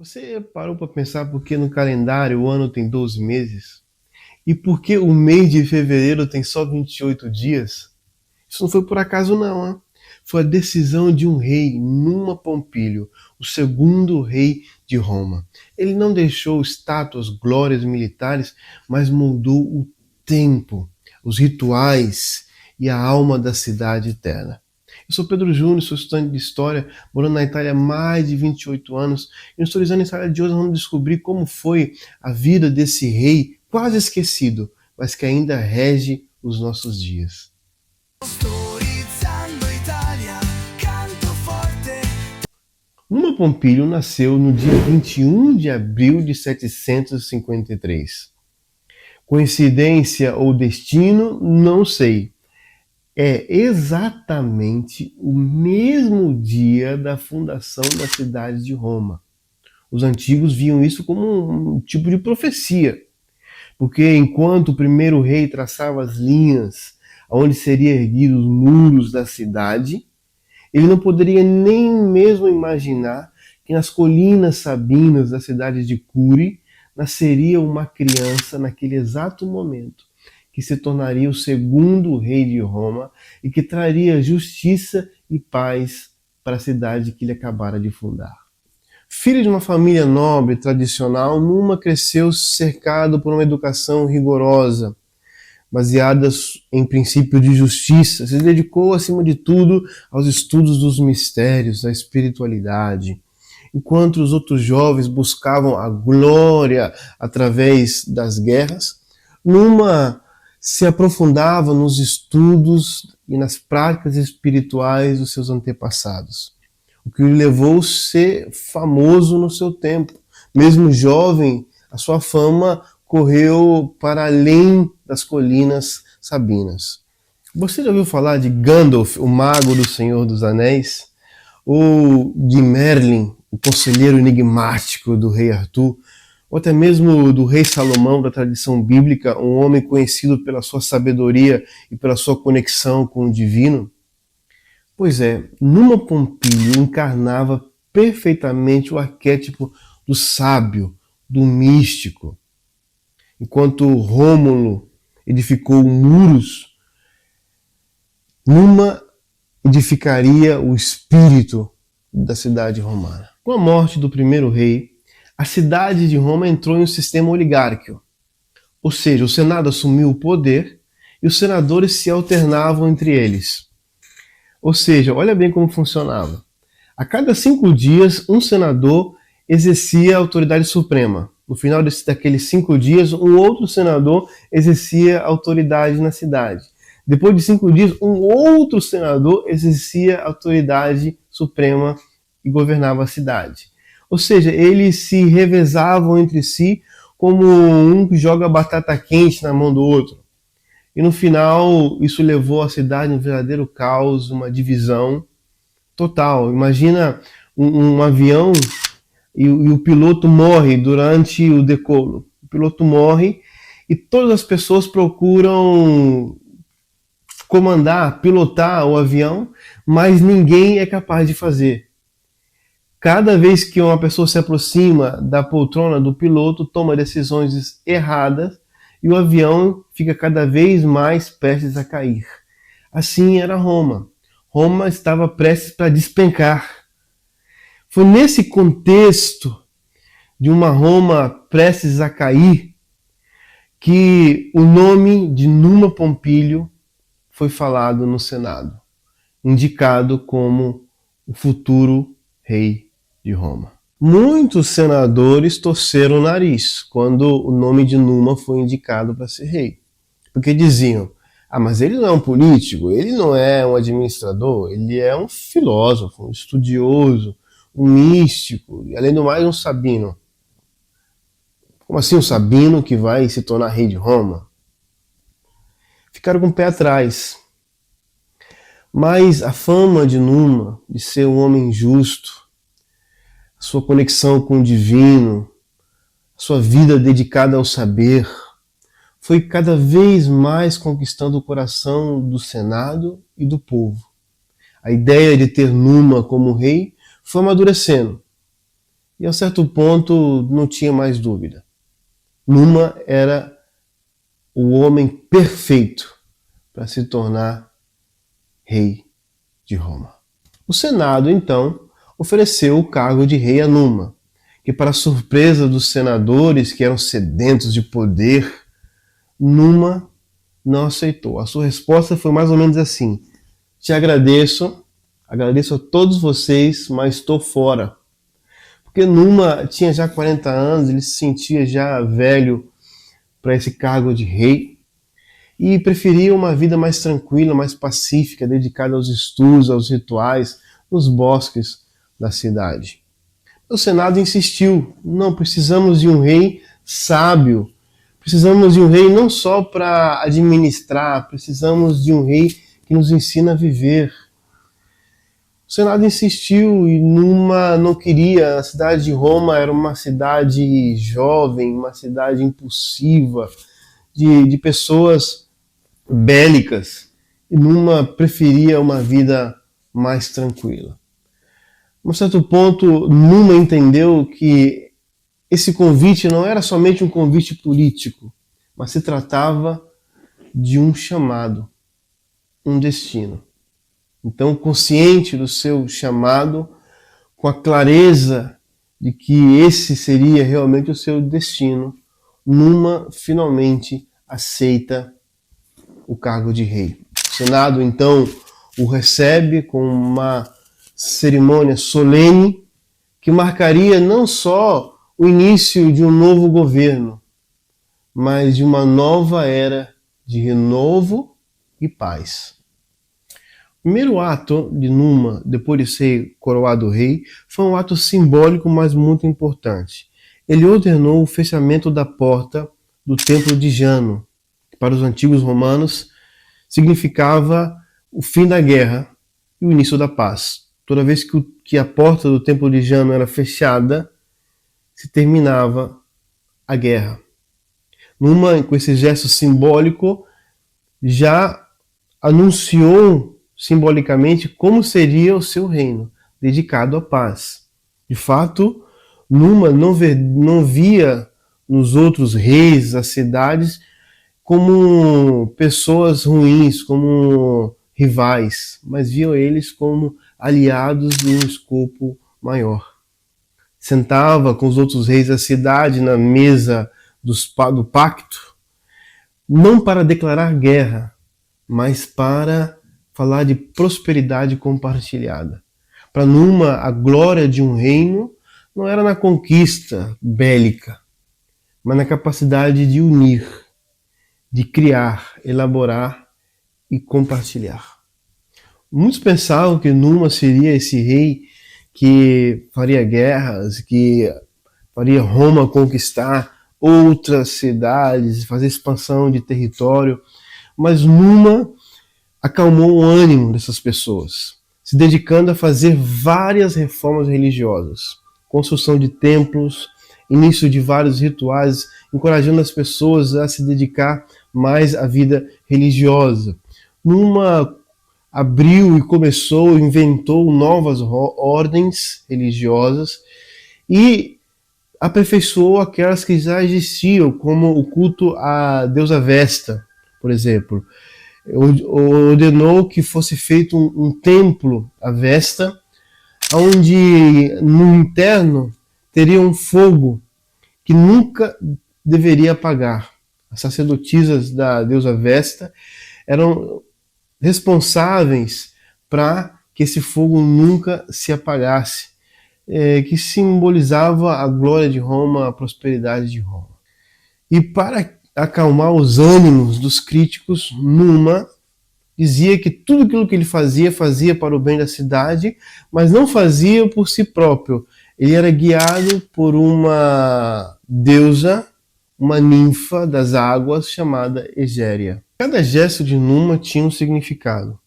Você parou para pensar por que no calendário o ano tem 12 meses? E por que o mês de fevereiro tem só 28 dias? Isso não foi por acaso não, hein? Foi a decisão de um rei, Numa Pompílio, o segundo rei de Roma. Ele não deixou estátuas, glórias militares, mas moldou o tempo, os rituais e a alma da cidade eterna. Eu sou Pedro Júnior, sou estudante de História, morando na Itália há mais de 28 anos. E no Historizando História de hoje vamos descobrir como foi a vida desse rei quase esquecido, mas que ainda rege os nossos dias. Numa Pompílio nasceu no dia 21 de abril de 753. Coincidência ou destino, não sei. É exatamente o mesmo dia da fundação da cidade de Roma. Os antigos viam isso como um tipo de profecia, porque enquanto o primeiro rei traçava as linhas onde seriam erguidos os muros da cidade, ele não poderia nem mesmo imaginar que nas colinas sabinas da cidade de Curi nasceria uma criança naquele exato momento, que se tornaria o segundo rei de Roma e que traria justiça e paz para a cidade que ele acabara de fundar. Filho de uma família nobre tradicional, Numa cresceu cercado por uma educação rigorosa, baseada em princípios de justiça. Se dedicou, acima de tudo, aos estudos dos mistérios, da espiritualidade. Enquanto os outros jovens buscavam a glória através das guerras, Numa se aprofundava nos estudos e nas práticas espirituais dos seus antepassados, o que o levou a ser famoso no seu tempo. Mesmo jovem, a sua fama correu para além das colinas sabinas. Você já ouviu falar de Gandalf, o mago do Senhor dos Anéis? Ou de Merlin, o conselheiro enigmático do rei Arthur? Ou até mesmo do rei Salomão, da tradição bíblica, um homem conhecido pela sua sabedoria e pela sua conexão com o divino? Pois é, Numa Pompílio encarnava perfeitamente o arquétipo do sábio, do místico. Enquanto Rômulo edificou muros, Numa edificaria o espírito da cidade romana. Com a morte do primeiro rei, a cidade de Roma entrou em um sistema oligárquico. Ou seja, o Senado assumiu o poder e os senadores se alternavam entre eles. Ou seja, olha bem como funcionava. A cada 5 dias, um senador exercia a autoridade suprema. No final daqueles 5 dias, um outro senador exercia a autoridade na cidade. Depois de 5 dias, um outro senador exercia a autoridade suprema e governava a cidade. Ou seja, eles se revezavam entre si como um que joga batata quente na mão do outro. E no final, isso levou a cidade a um verdadeiro caos, uma divisão total. Imagina um avião e o piloto morre durante o decolo. O piloto morre e todas as pessoas procuram comandar, pilotar o avião, mas ninguém é capaz de fazer. Cada vez que uma pessoa se aproxima da poltrona do piloto, toma decisões erradas e o avião fica cada vez mais prestes a cair. Assim era Roma. Roma estava prestes para despencar. Foi nesse contexto de uma Roma prestes a cair que o nome de Numa Pompílio foi falado no Senado, indicado como o futuro rei de Roma. Muitos senadores torceram o nariz quando o nome de Numa foi indicado para ser rei, porque diziam: mas ele não é um político, ele não é um administrador, ele é um filósofo, um estudioso, um místico, e além do mais um sabino. Como assim um sabino que vai se tornar rei de Roma? Ficaram com o pé atrás. Mas a fama de Numa, de ser um homem justo, a sua conexão com o divino, a sua vida dedicada ao saber, foi cada vez mais conquistando o coração do Senado e do povo. A ideia de ter Numa como rei foi amadurecendo. E a certo ponto não tinha mais dúvida. Numa era o homem perfeito para se tornar rei de Roma. O Senado, então, ofereceu o cargo de rei a Numa, que, para surpresa dos senadores que eram sedentos de poder, Numa não aceitou. A sua resposta foi mais ou menos assim: te agradeço a todos vocês, mas estou fora. Porque Numa tinha já 40 anos, ele se sentia já velho para esse cargo de rei e preferia uma vida mais tranquila, mais pacífica, dedicada aos estudos, aos rituais, nos bosques da cidade. O Senado insistiu: não, precisamos de um rei sábio, precisamos de um rei não só para administrar, precisamos de um rei que nos ensina a viver. O Senado insistiu e Numa não queria. A cidade de Roma era uma cidade jovem, uma cidade impulsiva, de pessoas bélicas, e Numa preferia uma vida mais tranquila. A um certo ponto, Numa entendeu que esse convite não era somente um convite político, mas se tratava de um chamado, um destino. Então, consciente do seu chamado, com a clareza de que esse seria realmente o seu destino, Numa finalmente aceita o cargo de rei. O Senado, então, o recebe com uma cerimônia solene que marcaria não só o início de um novo governo, mas de uma nova era de renovo e paz. O primeiro ato de Numa, depois de ser coroado rei, foi um ato simbólico, mas muito importante. Ele ordenou o fechamento da porta do templo de Jano, que para os antigos romanos significava o fim da guerra e o início da paz. Toda vez que a porta do templo de Jano era fechada, se terminava a guerra. Numa, com esse gesto simbólico, já anunciou simbolicamente como seria o seu reino, dedicado à paz. De fato, Numa não via nos outros reis, as cidades, como pessoas ruins, como rivais, mas viam eles como aliados em um escopo maior. Sentava com os outros reis da cidade na mesa do pacto, não para declarar guerra, mas para falar de prosperidade compartilhada. Para Numa, a glória de um reino não era na conquista bélica, mas na capacidade de unir, de criar, elaborar e compartilhar. Muitos pensavam que Numa seria esse rei que faria guerras, que faria Roma conquistar outras cidades, fazer expansão de território, mas Numa acalmou o ânimo dessas pessoas, se dedicando a fazer várias reformas religiosas, construção de templos, início de vários rituais, encorajando as pessoas a se dedicar mais à vida religiosa. Numa abriu e começou, inventou novas ordens religiosas e aperfeiçoou aquelas que já existiam, como o culto à deusa Vesta, por exemplo. Ordenou que fosse feito um templo à Vesta, onde no interno teria um fogo que nunca deveria apagar. As sacerdotisas da deusa Vesta eram responsáveis para que esse fogo nunca se apagasse, que simbolizava a glória de Roma, a prosperidade de Roma. E para acalmar os ânimos dos críticos, Numa dizia que tudo aquilo que ele fazia para o bem da cidade, mas não fazia por si próprio. Ele era guiado por uma deusa, uma ninfa das águas chamada Egéria. Cada gesto de Numa tinha um significado.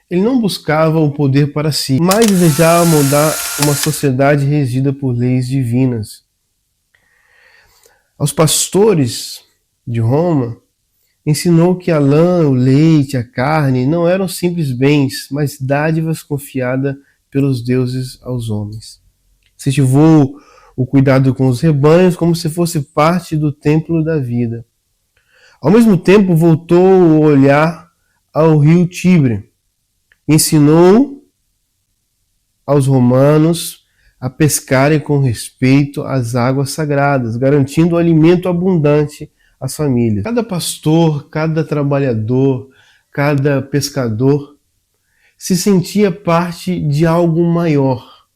Ele não buscava o poder para si, mas desejava moldar uma sociedade regida por leis divinas. Aos pastores de Roma, ensinou que a lã, o leite, a carne não eram simples bens, mas dádivas confiadas pelos deuses aos homens. Incentivou o cuidado com os rebanhos, como se fosse parte do templo da vida. Ao mesmo tempo, voltou o olhar ao rio Tibre. Ensinou aos romanos a pescarem com respeito às águas sagradas, garantindo alimento abundante às famílias. Cada pastor, cada trabalhador, cada pescador se sentia parte de algo maior.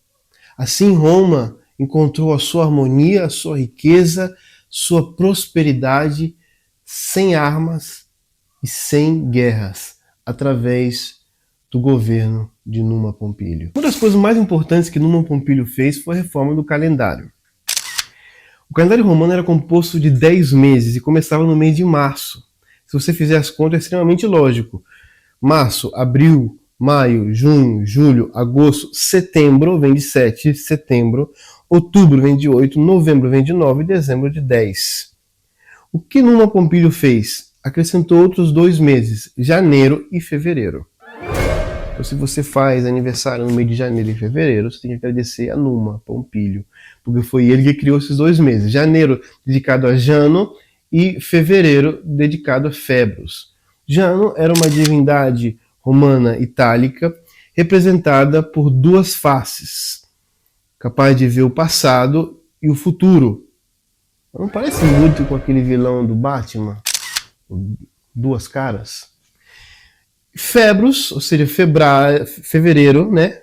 Assim, Roma encontrou a sua harmonia, a sua riqueza, sua prosperidade sem armas e sem guerras, através do governo de Numa Pompílio. Uma das coisas mais importantes que Numa Pompílio fez foi a reforma do calendário. O calendário romano era composto de 10 meses e começava no mês de março. Se você fizer as contas, é extremamente lógico. Março, abril, maio, junho, julho, agosto, setembro vem de 7, setembro, outubro vem de 8, novembro vem de 9 e dezembro de 10. O que Numa Pompílio fez? Acrescentou outros 2 meses, janeiro e fevereiro. Então, se você faz aniversário no mês de janeiro e fevereiro, você tem que agradecer a Numa Pompílio, porque foi ele que criou esses 2 meses. Janeiro dedicado a Jano e fevereiro dedicado a Febros. Jano era uma divindade romana itálica representada por 2 faces, capaz de ver o passado e o futuro. Não parece muito com aquele vilão do Batman? 2 caras? Febros, ou seja, fevereiro, né?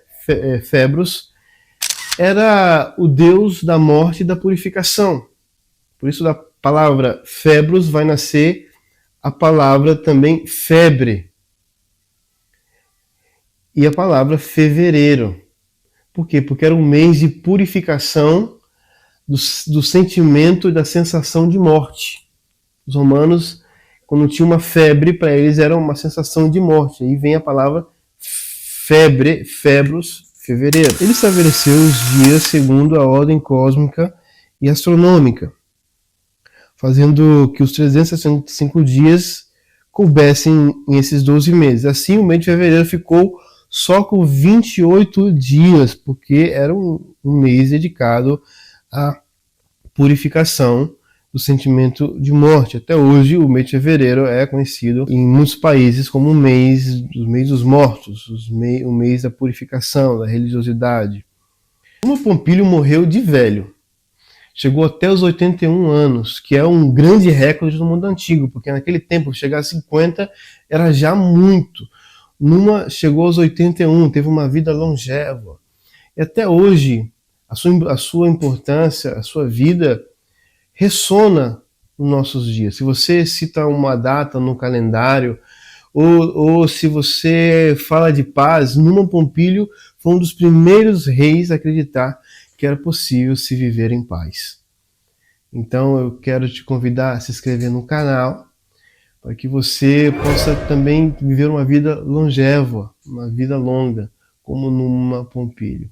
Febros, era o deus da morte e da purificação. Por isso, da palavra Febros vai nascer a palavra também febre. E a palavra fevereiro. Por quê? Porque era um mês de purificação do sentimento e da sensação de morte. Os romanos, quando tinha uma febre, para eles era uma sensação de morte. Aí vem a palavra febre, febros, fevereiro. Ele estabeleceu os dias segundo a ordem cósmica e astronômica, fazendo que os 365 dias coubessem em esses 12 meses. Assim, o mês de fevereiro ficou só com 28 dias, porque era um mês dedicado à purificação do sentimento de morte. Até hoje, o mês de fevereiro é conhecido em muitos países como o mês dos mortos, o mês da purificação, da religiosidade. Numa Pompílio morreu de velho. Chegou até os 81 anos, que é um grande recorde do mundo antigo, porque naquele tempo chegar a 50 era já muito. Numa chegou aos 81, teve uma vida longeva. E até hoje, a sua importância, a sua vida ressona nos nossos dias. Se você cita uma data no calendário, ou se você fala de paz, Numa Pompílio foi um dos primeiros reis a acreditar que era possível se viver em paz. Então eu quero te convidar a se inscrever no canal, para que você possa também viver uma vida longeva, uma vida longa, como Numa Pompílio.